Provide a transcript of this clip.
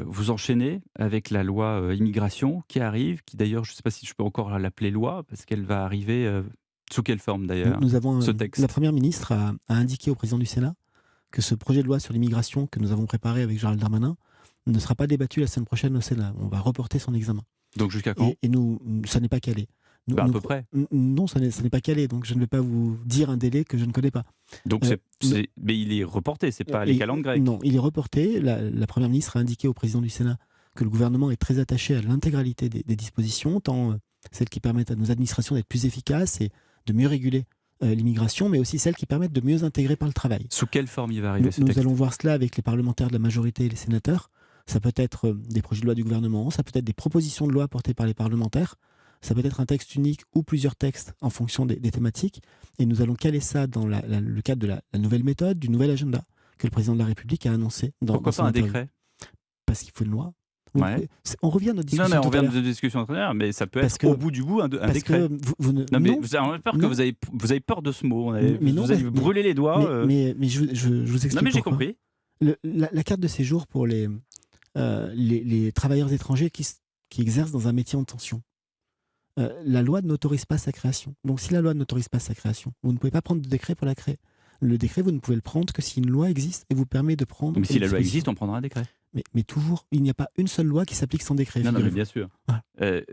Vous enchaînez avec la loi, immigration qui arrive, qui d'ailleurs, je ne sais pas si je peux encore l'appeler loi, parce qu'elle va arriver, sous quelle forme d'ailleurs, Nous avons, ce la texte? première ministre a indiqué au président du Sénat que ce projet de loi sur l'immigration que nous avons préparé avec Gérald Darmanin ne sera pas débattu la semaine prochaine au Sénat. On va reporter son examen. Donc jusqu'à quand? Et nous, ça n'est pas calé. Bah, à peu près. Non, ça n'est pas calé, donc je ne vais pas vous dire un délai que je ne connais pas. Donc Euh, nous- mais il est reporté, c'est pas les et, calendes non, grecques? il est reporté. La première ministre a indiqué au président du Sénat que le gouvernement est très attaché à l'intégralité des dispositions, tant celles qui permettent à nos administrations d'être plus efficaces et de mieux réguler l'immigration, mais aussi celles qui permettent de mieux intégrer par le travail. Sous quelle forme il va arriver ce Nous texte? allons voir cela avec les parlementaires de la majorité et les sénateurs. Ça peut être des projets de loi du gouvernement, ça peut être des propositions de loi portées par les parlementaires, ça peut être un texte unique ou plusieurs textes en fonction des thématiques. Et nous allons caler ça dans le cadre de la nouvelle méthode, du nouvel agenda que le président de la République a annoncé dans Pourquoi pas son un interview. décret? Parce qu'il faut une loi. Ouais. On revient à notre Non, discussion on tout à vient l'heure. de discussion antérieure, mais ça peut Parce être que, au bout du bout un parce décret. que vous ne... Non, mais Non, on a peur que non, vous avez peur de ce mot. mais non, Vous allez vous brûler les doigts. mais je vous Non, explique mais j'ai pourquoi. compris. La carte de séjour pour les travailleurs étrangers qui exercent dans un métier en tension. La loi n'autorise pas sa création. Donc si la loi n'autorise pas sa création, vous ne pouvez pas prendre de décret pour la créer. Le décret, vous ne pouvez le prendre que si une loi existe et vous permet de prendre Mais si les la loi dispositions. existe, on prendra un décret. Mais toujours, il n'y a pas une seule loi qui s'applique sans décret. Non, mais Figurez-vous. bien sûr. Voilà.